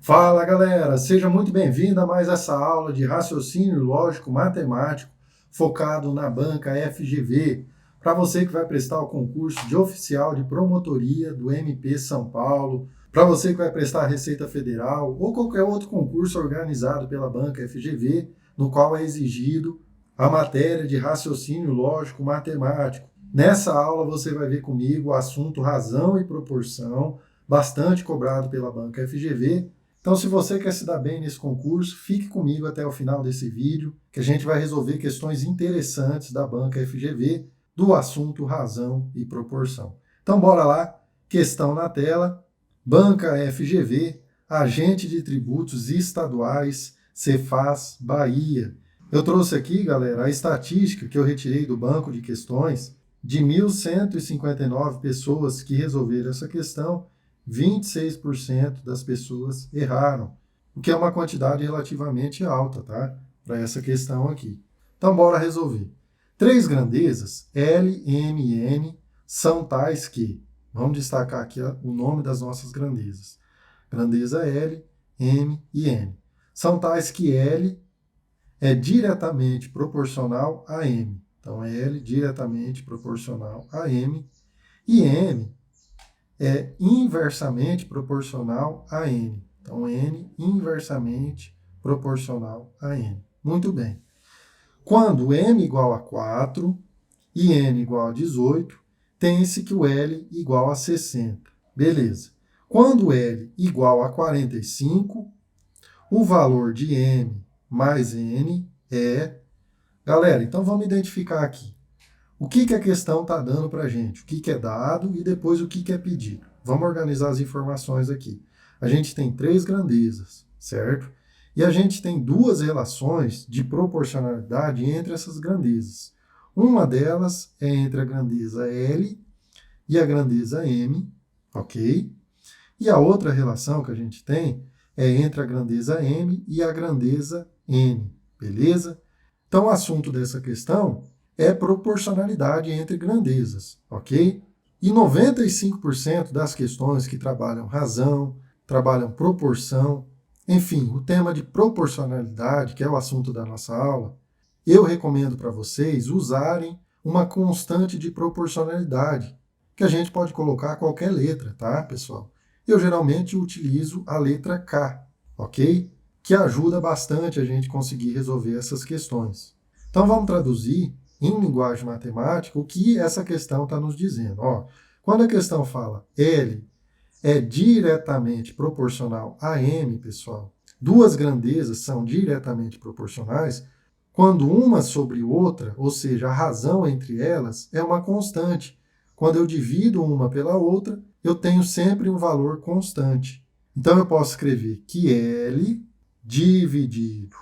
Fala galera, seja muito bem-vindo a mais essa aula de raciocínio lógico matemático focado na banca FGV. Para você que vai prestar o concurso de oficial de promotoria do MP São Paulo, para você que vai prestar a Receita Federal ou qualquer outro concurso organizado pela banca FGV, no qual é exigido a matéria de raciocínio lógico matemático. Nessa aula você vai ver comigo o assunto razão e proporção, bastante cobrado pela banca FGV. Então, se você quer se dar bem nesse concurso, fique comigo até o final desse vídeo, que a gente vai resolver questões interessantes da banca FGV do assunto razão e proporção. Então, bora lá. Questão na tela. Banca FGV, Agente de Tributos Estaduais, Cefaz, Bahia. Eu trouxe aqui, galera, a estatística que eu retirei do banco de questões de 1.159 pessoas que resolveram essa questão. 26% das pessoas erraram, o que é uma quantidade relativamente alta, tá? Para essa questão aqui. Então, bora resolver. Três grandezas, L, M e N, são tais que, vamos destacar aqui o nome das nossas grandezas. Grandeza L, M e N. São tais que L é diretamente proporcional a M. Então, L diretamente proporcional a M e M é inversamente proporcional a N. Então, N inversamente proporcional a N. Muito bem. Quando M igual a 4 e N igual a 18, tem-se que o L igual a 60. Beleza. Quando L igual a 45, o valor de M mais N é... Galera, então vamos identificar aqui. O que a questão está dando para a gente? O que é dado e depois o que é pedido. Vamos organizar as informações aqui. A gente tem três grandezas, certo? E a gente tem duas relações de proporcionalidade entre essas grandezas. Uma delas é entre a grandeza L e a grandeza M, ok? E a outra relação que a gente tem é entre a grandeza M e a grandeza N, beleza? Então, o assunto dessa questão é proporcionalidade entre grandezas, ok? E 95% das questões que trabalham razão, trabalham proporção, enfim, o tema de proporcionalidade, que é o assunto da nossa aula, eu recomendo para vocês usarem uma constante de proporcionalidade, que a gente pode colocar qualquer letra, tá, pessoal? Eu geralmente utilizo a letra K, ok? Que ajuda bastante a gente conseguir resolver essas questões. Então, vamos traduzir em linguagem matemática o que essa questão está nos dizendo. Ó, quando a questão fala L é diretamente proporcional a M, pessoal, duas grandezas são diretamente proporcionais quando uma sobre outra, ou seja, a razão entre elas, é uma constante. Quando eu divido uma pela outra, eu tenho sempre um valor constante. Então, eu posso escrever que L dividido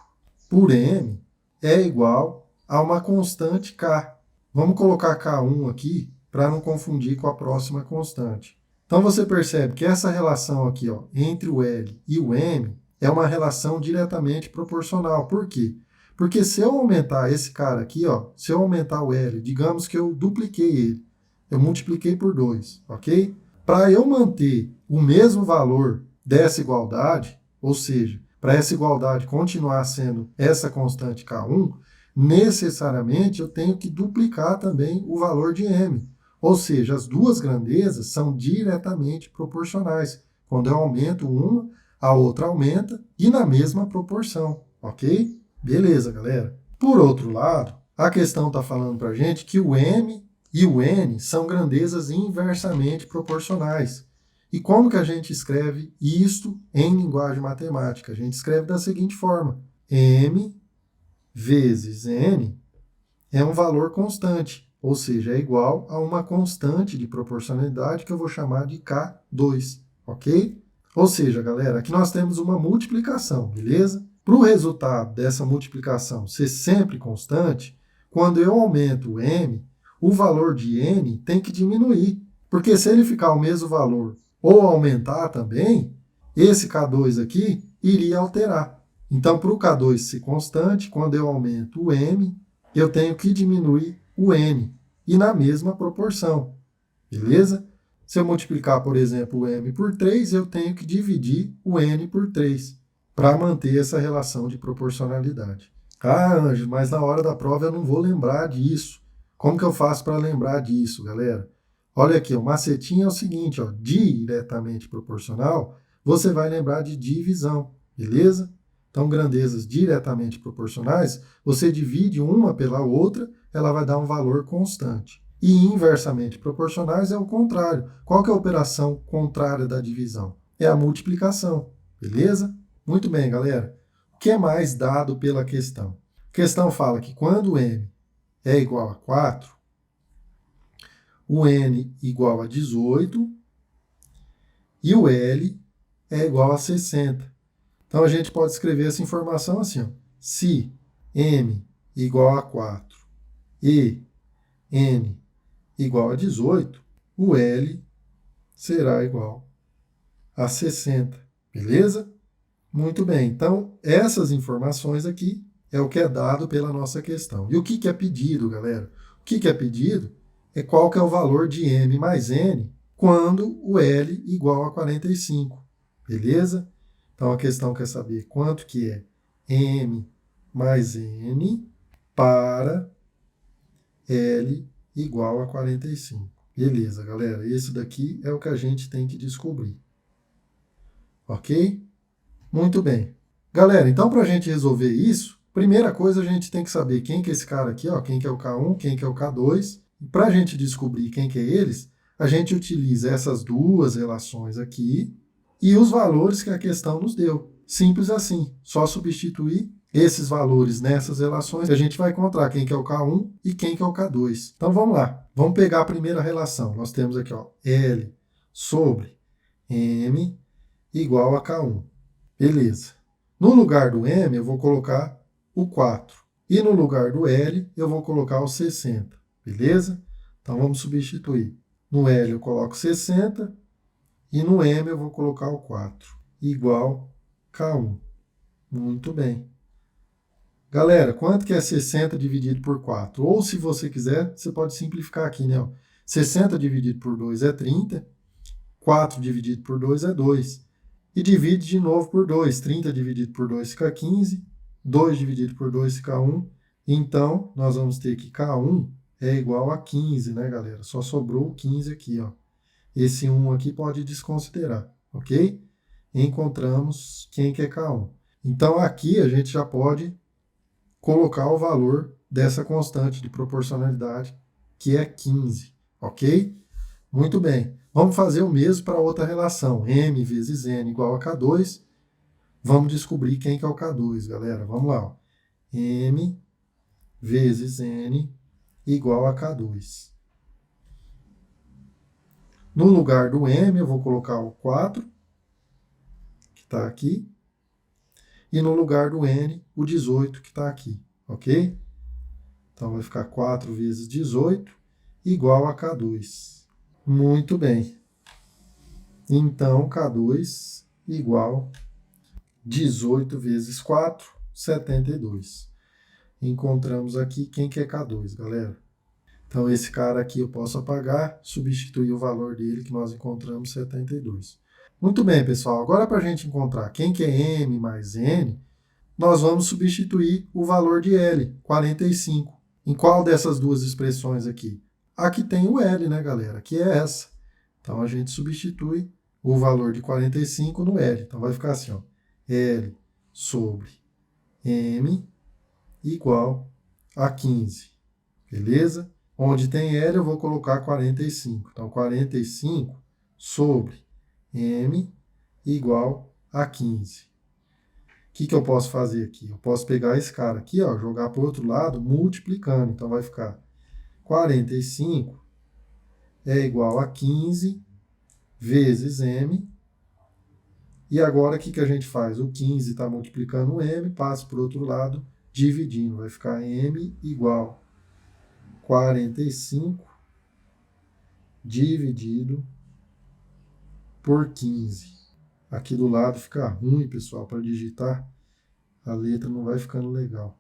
por M é igual a uma constante K. Vamos colocar K1 aqui para não confundir com a próxima constante. Então você percebe que essa relação aqui, ó, entre o L e o M é uma relação diretamente proporcional. Por quê? Porque se eu aumentar esse cara aqui, ó, se eu aumentar o L, digamos que eu dupliquei ele, eu multipliquei por 2, ok? Para eu manter o mesmo valor dessa igualdade, ou seja, para essa igualdade continuar sendo essa constante K1, necessariamente eu tenho que duplicar também o valor de M. Ou seja, as duas grandezas são diretamente proporcionais. Quando eu aumento uma, a outra aumenta e na mesma proporção, ok? Beleza, galera? Por outro lado, a questão está falando para a gente que o M e o N são grandezas inversamente proporcionais. E como que a gente escreve isto em linguagem matemática? A gente escreve da seguinte forma: M vezes N é um valor constante, ou seja, é igual a uma constante de proporcionalidade que eu vou chamar de K2, ok? Ou seja, galera, aqui nós temos uma multiplicação, beleza? Para o resultado dessa multiplicação ser sempre constante, quando eu aumento o M, o valor de N tem que diminuir, porque se ele ficar o mesmo valor ou aumentar também, esse K2 aqui iria alterar. Então, para o K2 ser constante, quando eu aumento o M, eu tenho que diminuir o N, e na mesma proporção, beleza? Se eu multiplicar, por exemplo, o m por 3, eu tenho que dividir o n por 3 para manter essa relação de proporcionalidade. Ah, Ângelo, mas na hora da prova eu não vou lembrar disso. Como que eu faço para lembrar disso, galera? Olha aqui, o macetinho é o seguinte, ó, diretamente proporcional, você vai lembrar de divisão, beleza? Então, grandezas diretamente proporcionais, você divide uma pela outra, ela vai dar um valor constante. E inversamente proporcionais é o contrário. Qual que é a operação contrária da divisão? É a multiplicação, beleza? Muito bem, galera. O que é mais dado pela questão? A questão fala que quando m é igual a 4, o n igual a 18 e o L é igual a 60. Então, a gente pode escrever essa informação assim, ó. Se m igual a 4 e n igual a 18, o L será igual a 60, beleza? Muito bem, então essas informações aqui é o que é dado pela nossa questão. E o que é pedido, galera? O que é pedido é qual que é o valor de m mais n quando o L igual a 45, beleza? Então a questão quer saber quanto que é m mais n para L igual a 45. Beleza, galera, esse daqui é o que a gente tem que descobrir. Ok? Muito bem. Galera, então para a gente resolver isso, primeira coisa a gente tem que saber quem que é esse cara aqui, ó, quem que é o K1, quem que é o K2. E para a gente descobrir quem que é eles, a gente utiliza essas duas relações aqui e os valores que a questão nos deu. Simples assim, só substituir esses valores nessas relações, a gente vai encontrar quem que é o K1 e quem que é o K2. Então vamos lá, vamos pegar a primeira relação. Nós temos aqui, ó, L sobre M igual a K1. Beleza. No lugar do M, eu vou colocar o 4. E no lugar do L, eu vou colocar o 60. Beleza? Então, vamos substituir. No L, eu coloco 60. E no M, eu vou colocar o 4. Igual K1. Muito bem. Galera, quanto que é 60 dividido por 4? Ou, se você quiser, você pode simplificar aqui, né? 60 dividido por 2 é 30. 4 dividido por 2 é 2. E divide de novo por 2. 30 dividido por 2 fica 15. 2 dividido por 2 fica 1. Então, nós vamos ter que K1 é igual a 15, né, galera? Só sobrou o 15 aqui, ó. Esse 1 aqui pode desconsiderar, ok? Encontramos quem que é K1. Então, aqui a gente já pode colocar o valor dessa constante de proporcionalidade, que é 15, ok? Muito bem. Vamos fazer o mesmo para outra relação. M vezes N igual a K2. Vamos descobrir quem que é o K2, galera. Vamos lá. Ó. M vezes N igual a K2. No lugar do M, eu vou colocar o 4, que está aqui. E no lugar do N, o 18, que está aqui. Ok? Então, vai ficar 4 vezes 18 igual a K2. Muito bem. Então, K2 igual 18 vezes 4, 72. Encontramos aqui quem que é K2, galera. Então, esse cara aqui eu posso apagar, substituir o valor dele, que nós encontramos 72. Muito bem, pessoal. Agora, para a gente encontrar quem que é M mais N, nós vamos substituir o valor de L, 45. Em qual dessas duas expressões aqui? Aqui tem o L, né, galera? Que é essa. Então, a gente substitui o valor de 45 no L. Então, vai ficar assim, ó. L sobre M igual a 15. Beleza? Onde tem L, eu vou colocar 45. Então, 45 sobre M igual a 15. O que eu posso fazer aqui? Eu posso pegar esse cara aqui, ó, jogar para o outro lado, multiplicando. Então, vai ficar 45 é igual a 15 vezes M. E agora, o que a gente faz? O 15 está multiplicando o M, passa para o outro lado, dividindo. Vai ficar M igual 45 dividido por 15. Aqui do lado fica ruim, pessoal, para digitar. A letra não vai ficando legal.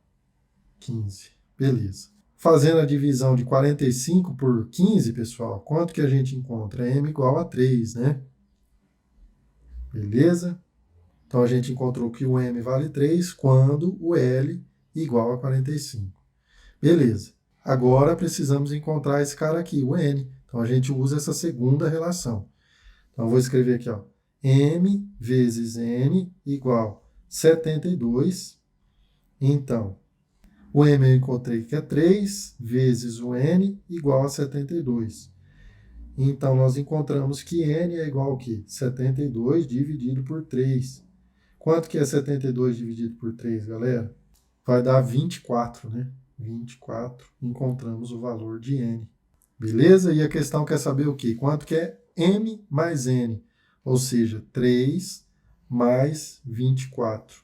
15. Beleza. Fazendo a divisão de 45 por 15, pessoal, quanto que a gente encontra? M igual a 3, né? Beleza? Então, a gente encontrou que o M vale 3 quando o L igual a 45. Beleza. Agora, precisamos encontrar esse cara aqui, o N. Então, a gente usa essa segunda relação. Então, eu vou escrever aqui, ó, M vezes N igual 72. Então, o M eu encontrei que é 3 vezes o N igual a 72. Então, nós encontramos que N é igual ao quê? 72 dividido por 3. Quanto que é 72 dividido por 3, galera? Vai dar 24, né? 24, encontramos o valor de N. Beleza? E a questão quer saber o quê? Quanto que é M mais N? Ou seja, 3 mais 24.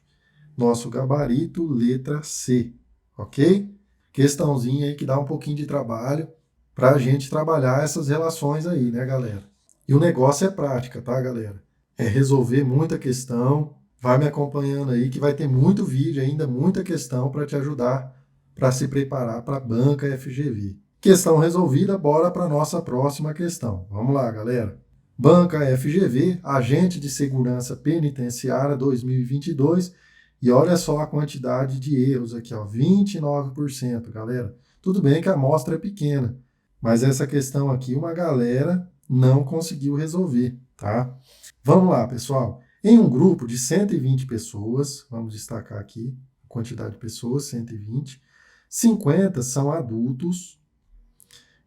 Nosso gabarito, letra C. Ok? Questãozinha aí que dá um pouquinho de trabalho para a gente trabalhar essas relações aí, né, galera? E o negócio é prática, tá, galera? É resolver muita questão. Vai me acompanhando aí que vai ter muito vídeo ainda, muita questão para te ajudar para se preparar para a banca FGV. Questão resolvida, bora para a nossa próxima questão. Vamos lá, galera. Banca FGV, Agente de Segurança Penitenciária 2022. E olha só a quantidade de erros aqui, ó, 29%, galera. Tudo bem que a amostra é pequena, mas essa questão aqui uma galera não conseguiu resolver, tá? Vamos lá, pessoal. Em um grupo de 120 pessoas, vamos destacar aqui a quantidade de pessoas, 120, 50 são adultos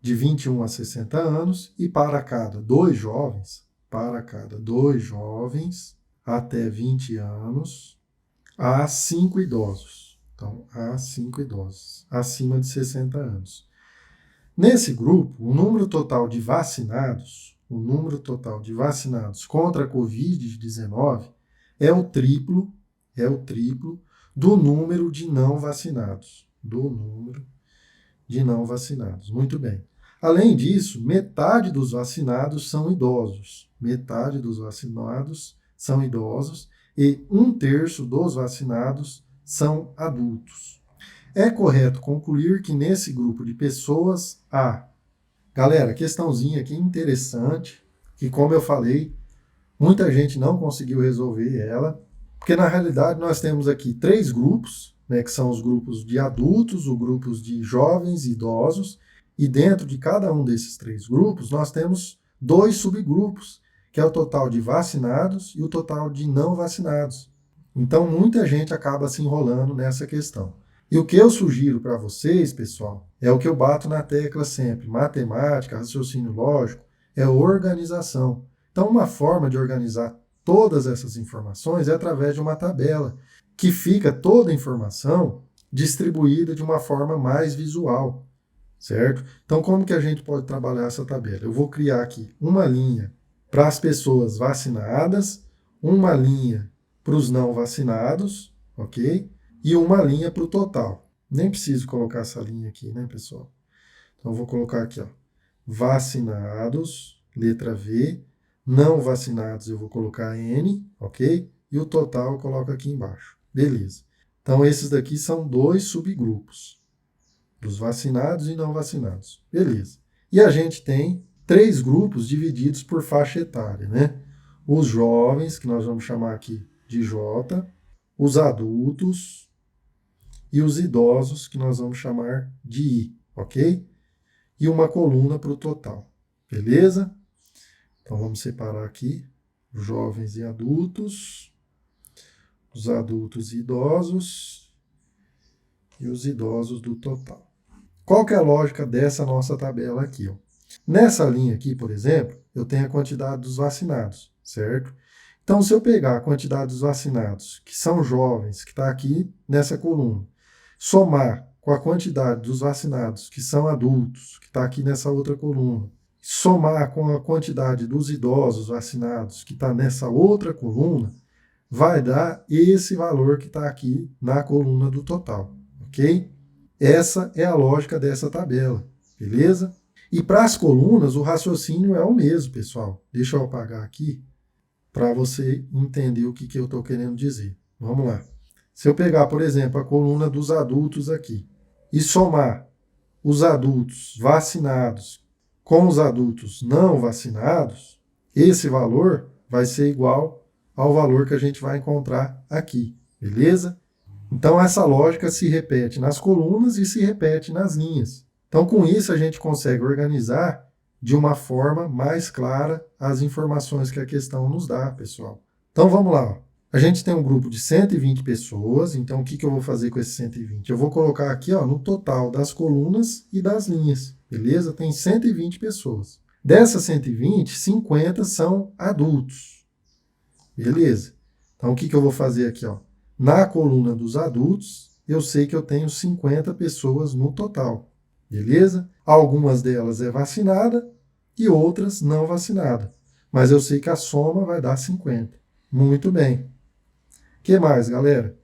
de 21 a 60 anos e para cada dois jovens até 20 anos, há 5 idosos. Então, há 5 idosos acima de 60 anos. Nesse grupo, o número total de vacinados contra a Covid-19 é o triplo do número de não vacinados. Muito bem. Além disso, metade dos vacinados são idosos. E 1/3 dos vacinados são adultos. É correto concluir que nesse grupo de pessoas há... Galera, questãozinha aqui interessante, que como eu falei, muita gente não conseguiu resolver ela, porque na realidade nós temos aqui 3 grupos, né, que são os grupos de adultos, os grupos de jovens e idosos, e dentro de cada um desses 3 grupos nós temos 2 subgrupos, que é o total de vacinados e o total de não vacinados. Então muita gente acaba se enrolando nessa questão. E o que eu sugiro para vocês, pessoal, é o que eu bato na tecla sempre. Matemática, raciocínio lógico, é organização. Então, uma forma de organizar todas essas informações é através de uma tabela, que fica toda a informação distribuída de uma forma mais visual, certo? Então, como que a gente pode trabalhar essa tabela? Eu vou criar aqui uma linha para as pessoas vacinadas, uma linha para os não vacinados, ok? E uma linha para o total. Nem preciso colocar essa linha aqui, né, pessoal? Então, eu vou colocar aqui, ó, vacinados, letra V, não vacinados eu vou colocar N, ok? E o total eu coloco aqui embaixo. Beleza. Então, esses daqui são 2 subgrupos, dos vacinados e não vacinados. Beleza. E a gente tem 3 grupos divididos por faixa etária, né? Os jovens, que nós vamos chamar aqui de J, os adultos e os idosos, que nós vamos chamar de I, ok? E uma coluna para o total, beleza? Então, vamos separar aqui jovens e adultos, os adultos e idosos, e os idosos do total. Qual que é a lógica dessa nossa tabela aqui? Ó? Nessa linha aqui, por exemplo, eu tenho a quantidade dos vacinados, certo? Então, se eu pegar a quantidade dos vacinados, que são jovens, que está aqui nessa coluna, somar com a quantidade dos vacinados, que são adultos, que está aqui nessa outra coluna, somar com a quantidade dos idosos vacinados, que está nessa outra coluna, vai dar esse valor que está aqui na coluna do total, ok? Essa é a lógica dessa tabela, beleza? E para as colunas, o raciocínio é o mesmo, pessoal. Deixa eu apagar aqui para você entender o que eu estou querendo dizer. Vamos lá. Se eu pegar, por exemplo, a coluna dos adultos aqui e somar os adultos vacinados com os adultos não vacinados, esse valor vai ser igual ao valor que a gente vai encontrar aqui, beleza? Então, essa lógica se repete nas colunas e se repete nas linhas. Então, com isso, a gente consegue organizar de uma forma mais clara as informações que a questão nos dá, pessoal. Então, vamos lá. A gente tem um grupo de 120 pessoas, então o que eu vou fazer com esses 120? Eu vou colocar aqui no total das colunas e das linhas, beleza? Tem 120 pessoas. Dessas 120, 50 são adultos, beleza? Então, o que eu vou fazer aqui? Na coluna dos adultos, eu sei que eu tenho 50 pessoas no total, beleza? Algumas delas é vacinada e outras não vacinada. Mas eu sei que a soma vai dar 50. Muito bem. O que mais, galera?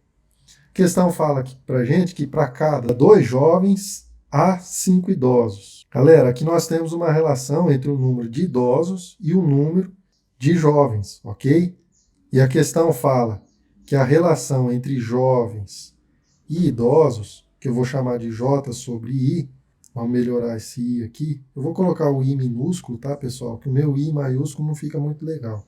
A questão fala aqui pra gente que para cada 2 jovens, há 5 idosos. Galera, aqui nós temos uma relação entre o número de idosos e o número de jovens, ok? E a questão fala que a relação entre jovens e idosos, que eu vou chamar de J sobre I, vamos melhorar esse I aqui. Eu vou colocar o I minúsculo, tá, pessoal? Porque o meu I maiúsculo não fica muito legal.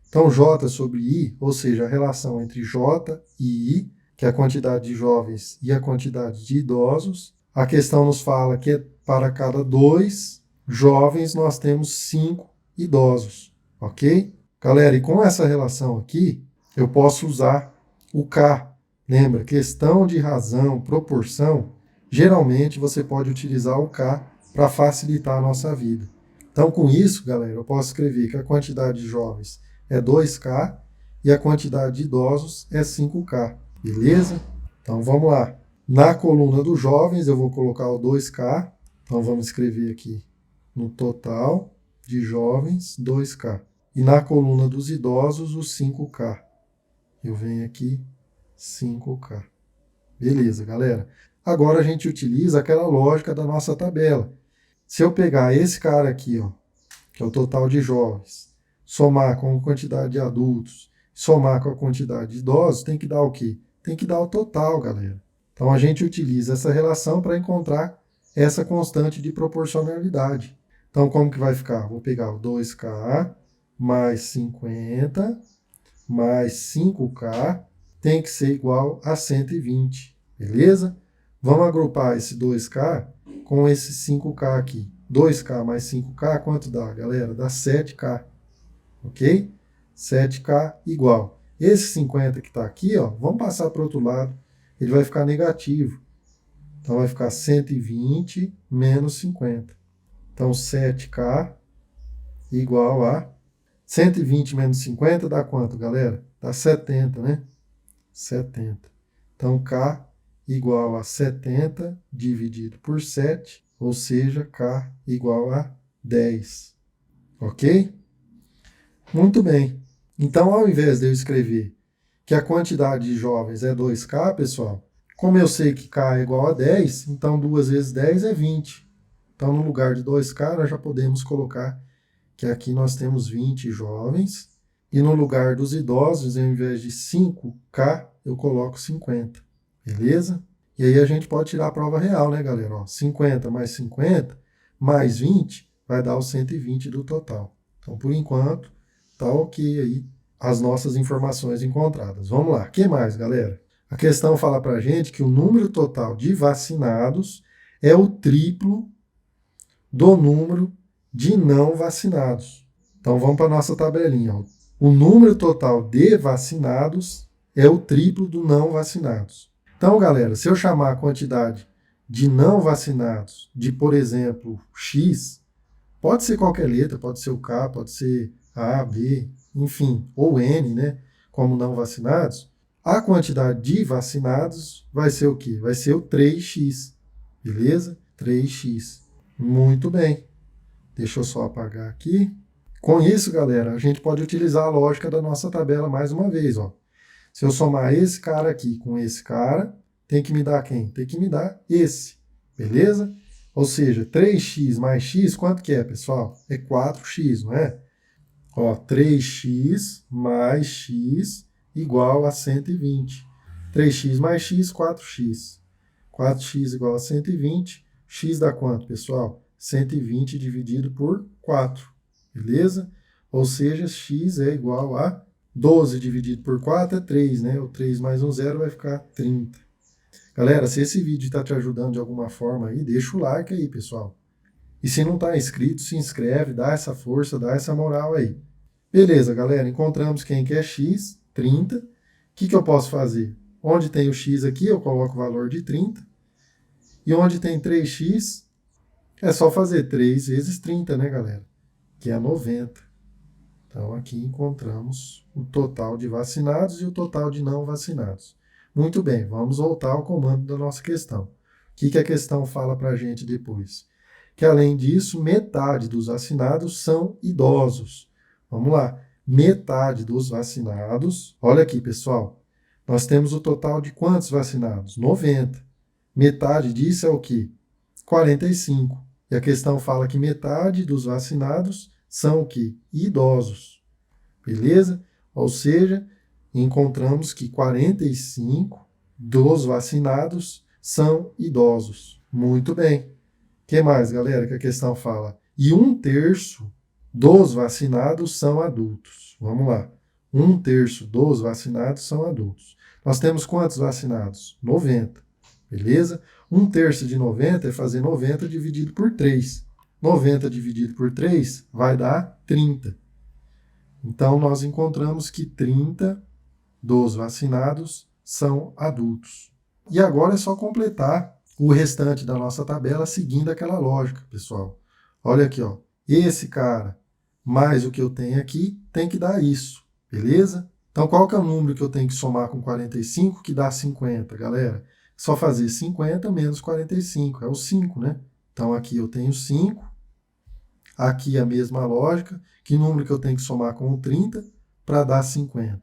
Então, J sobre I, ou seja, a relação entre J e I, que é a quantidade de jovens e a quantidade de idosos. A questão nos fala que para cada 2 jovens nós temos 5 idosos, ok? Galera, e com essa relação aqui, eu posso usar o K. Lembra, questão de razão, proporção, geralmente você pode utilizar o K para facilitar a nossa vida. Então, com isso, galera, eu posso escrever que a quantidade de jovens é 2K e a quantidade de idosos é 5K, beleza? Então, vamos lá. Na coluna dos jovens, eu vou colocar o 2K. Então, vamos escrever aqui no total de jovens, 2K. E na coluna dos idosos, o 5K. Eu venho aqui, 5K. Beleza, galera. Agora a gente utiliza aquela lógica da nossa tabela. Se eu pegar esse cara aqui, que é o total de jovens, somar com a quantidade de adultos, somar com a quantidade de idosos, tem que dar o quê? Tem que dar o total, galera. Então a gente utiliza essa relação para encontrar essa constante de proporcionalidade. Então como que vai ficar? Vou pegar o 2K mais 50 mais 5K tem que ser igual a 120, beleza? Vamos agrupar esse 2K com esse 5K aqui. 2K mais 5K, quanto dá, galera? Dá 7K, ok? 7K igual. Esse 50 que está aqui, vamos passar para o outro lado. Ele vai ficar negativo. Então, vai ficar 120 menos 50. Então, 7K igual a 120 menos 50 dá quanto, galera? Dá 70, né? 70. Então, K igual a 70 dividido por 7, ou seja, K igual a 10. Ok? Muito bem. Então, ao invés de eu escrever que a quantidade de jovens é 2K, pessoal, como eu sei que K é igual a 10, então 2 vezes 10 é 20. Então, no lugar de 2K, nós já podemos colocar que aqui nós temos 20 jovens, e no lugar dos idosos, ao invés de 5K, eu coloco 50. Beleza? E aí a gente pode tirar a prova real, né, galera? 50 mais 50 mais 20 vai dar o 120 do total. Então, por enquanto, tá ok aí as nossas informações encontradas. Vamos lá. O que mais, galera? A questão fala pra gente que o número total de vacinados é o triplo do número de não vacinados. Então, vamos para a nossa tabelinha. O número total de vacinados é o triplo do não vacinados. Então, galera, se eu chamar a quantidade de não vacinados de, por exemplo, X, pode ser qualquer letra, pode ser o K, pode ser A, B, enfim, ou N, né, como não vacinados, a quantidade de vacinados vai ser o quê? Vai ser o 3x, beleza? 3x. Muito bem. Deixa eu só apagar aqui. Com isso, galera, a gente pode utilizar a lógica da nossa tabela mais uma vez. Se eu somar esse cara aqui com esse cara, tem que me dar quem? Tem que me dar esse, beleza? Ou seja, 3x mais x, quanto que é, pessoal? É 4x, não é? 3x mais x igual a 120. 3x mais x, 4x. 4x igual a 120. x dá quanto, pessoal? 120 dividido por 4, beleza? Ou seja, x é igual a 12 dividido por 4 é 3, né? O 3 mais um zero vai ficar 30. Galera, se esse vídeo está te ajudando de alguma forma aí, deixa o like aí, pessoal. E se não está inscrito, se inscreve, dá essa força, dá essa moral aí. Beleza, galera, encontramos quem que é x, 30. O que eu posso fazer? Onde tem o x aqui, eu coloco o valor de 30. E onde tem 3x, é só fazer 3 vezes 30, né, galera? Que é 90. Então, aqui encontramos o total de vacinados e o total de não vacinados. Muito bem, vamos voltar ao comando da nossa questão. O que a questão fala para a gente depois? Que, além disso, metade dos vacinados são idosos. Vamos lá. Metade dos vacinados... Olha aqui, pessoal. Nós temos o total de quantos vacinados? 90. Metade disso é o quê? 45. E a questão fala que metade dos vacinados são o quê? Idosos. Beleza? Ou seja, encontramos que 45 dos vacinados são idosos. Muito bem. O que mais, galera, que a questão fala? E 1/3 dos vacinados são adultos. Vamos lá. 1/3 dos vacinados são adultos. Nós temos quantos vacinados? 90. Beleza? 1/3 de 90 é fazer 90 dividido por 3. 90 dividido por 3 vai dar 30. Então, nós encontramos que 30 dos vacinados são adultos. E agora é só completar o restante da nossa tabela seguindo aquela lógica, pessoal. Olha aqui, ó. Esse cara mais o que eu tenho aqui tem que dar isso, beleza? Então, qual que é o número que eu tenho que somar com 45 que dá 50, galera? Só fazer 50 menos 45, é o 5, né? Então, aqui eu tenho 5. Aqui a mesma lógica. Que número que eu tenho que somar com o 30 para dar 50?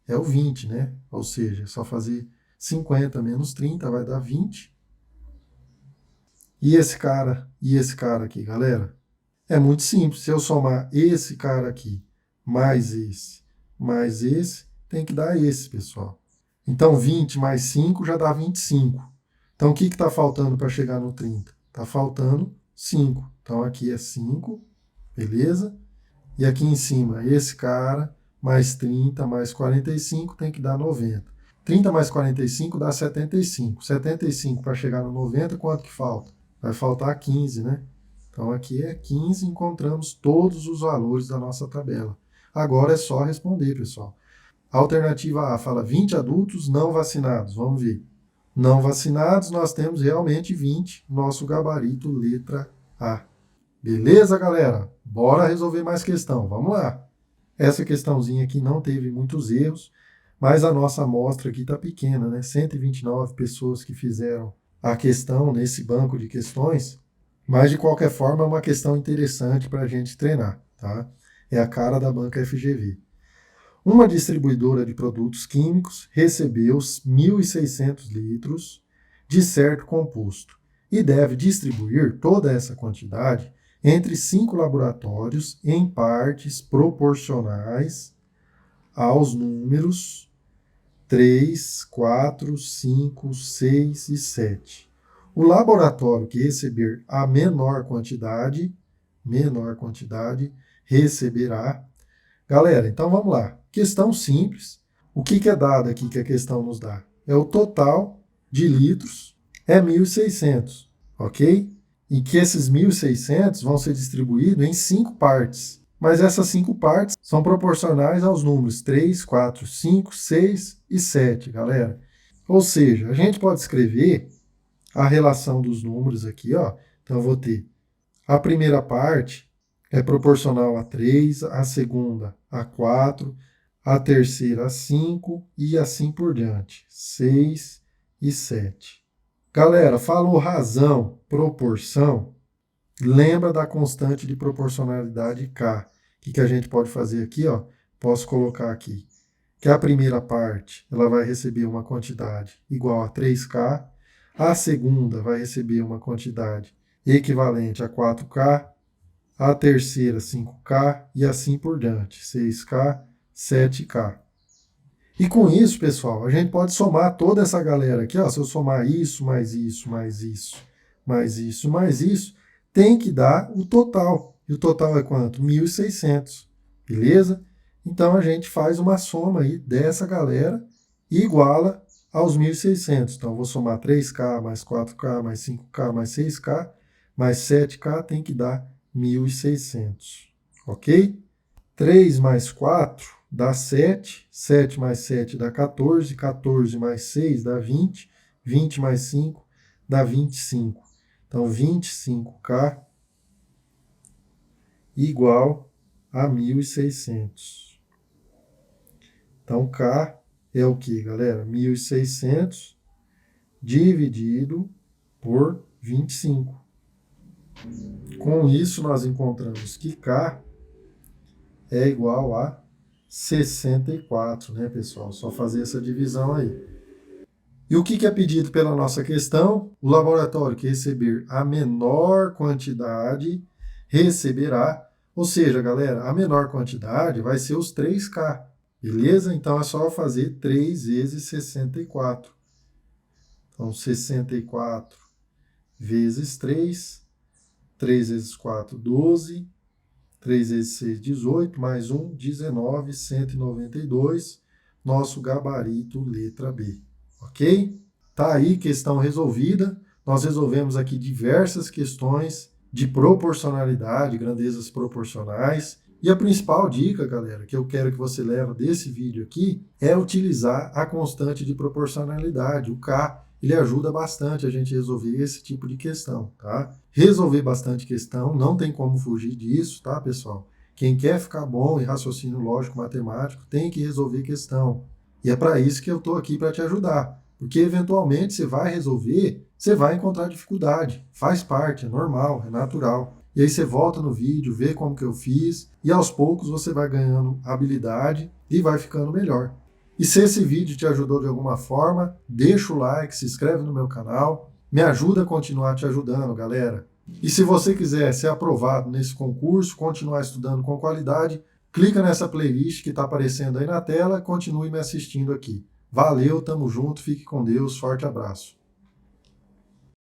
É o 20, né? Ou seja, é só fazer 50 menos 30 vai dar 20. E esse cara aqui, galera? É muito simples. Se eu somar esse cara aqui mais esse, tem que dar esse, pessoal. Então, 20 mais 5 já dá 25. Então, o que está faltando para chegar no 30? Está faltando 5. Então, aqui é 5, beleza? E aqui em cima, esse cara, mais 30, mais 45, tem que dar 90. 30 mais 45 dá 75. 75 para chegar no 90, quanto que falta? Vai faltar 15, né? Então, aqui é 15, encontramos todos os valores da nossa tabela. Agora é só responder, pessoal. A alternativa A fala 20 adultos não vacinados. Vamos ver. Não vacinados, nós temos realmente 20, nosso gabarito, letra A. Beleza, galera? Bora resolver mais questão. Vamos lá. Essa questãozinha aqui não teve muitos erros, mas a nossa amostra aqui está pequena, né? 129 pessoas que fizeram a questão nesse banco de questões, mas de qualquer forma é uma questão interessante para a gente treinar, tá? É a cara da banca FGV. Uma distribuidora de produtos químicos recebeu 1.600 litros de certo composto e deve distribuir toda essa quantidade entre 5 laboratórios em partes proporcionais aos números 3, 4, 5, 6 e 7. O laboratório que receber a menor quantidade receberá. Galera, então vamos lá. Questão simples. O que é dado aqui que a questão nos dá? É o total de litros, é 1.600, ok? E que esses 1.600 vão ser distribuídos em 5 partes. Mas essas 5 partes são proporcionais aos números 3, 4, 5, 6 e 7, galera. Ou seja, a gente pode escrever a relação dos números aqui, ó. Então, eu vou ter a primeira parte é proporcional a 3, a segunda a 4, a terceira a 5 e assim por diante, 6 e 7. Galera, falou razão, proporção, lembra da constante de proporcionalidade K. O que a gente pode fazer aqui? Ó? Posso colocar aqui que a primeira parte ela vai receber uma quantidade igual a 3K, a segunda vai receber uma quantidade equivalente a 4K, a terceira 5K e assim por diante, 6K, 7K. E com isso, pessoal, a gente pode somar toda essa galera aqui, ó, se eu somar isso, mais isso, mais isso, mais isso, tem que dar o total. E o total é quanto? 1.600, beleza? Então, a gente faz uma soma aí dessa galera e iguala aos 1.600. Então, eu vou somar 3K, mais 4K, mais 5K, mais 6K, mais 7K, tem que dar 1.600, ok? 3 mais 4 dá 7, 7 mais 7 dá 14, 14 mais 6 dá 20, 20 mais 5 dá 25. Então, 25K igual a 1.600. Então, K é o que, galera? 1.600 dividido por 25. Com isso, nós encontramos que K é igual a 64, né, pessoal? Só fazer essa divisão aí. E o que é pedido pela nossa questão? O laboratório que receber a menor quantidade receberá, ou seja, galera, a menor quantidade vai ser os 3K, beleza? Então é só fazer 3 vezes 64. Então 64 vezes 3, 3 vezes 4, 12, 3 vezes 6, 18, mais 1, 19, 192, nosso gabarito letra B. Ok? Tá aí, questão resolvida. Nós resolvemos aqui diversas questões de proporcionalidade, grandezas proporcionais. E a principal dica, galera, que eu quero que você leve desse vídeo aqui é utilizar a constante de proporcionalidade, o K. Ele ajuda bastante a gente resolver esse tipo de questão, tá? Resolver bastante questão, não tem como fugir disso, tá, pessoal? Quem quer ficar bom em raciocínio lógico matemático tem que resolver questão. E é para isso que eu estou aqui para te ajudar. Porque eventualmente você vai resolver, você vai encontrar dificuldade. Faz parte, é normal, é natural. E aí você volta no vídeo, vê como que eu fiz, e aos poucos você vai ganhando habilidade e vai ficando melhor. E se esse vídeo te ajudou de alguma forma, deixa o like, se inscreve no meu canal, me ajuda a continuar te ajudando, galera. E se você quiser ser aprovado nesse concurso, continuar estudando com qualidade, clica nessa playlist que está aparecendo aí na tela e continue me assistindo aqui. Valeu, tamo junto, fique com Deus, forte abraço.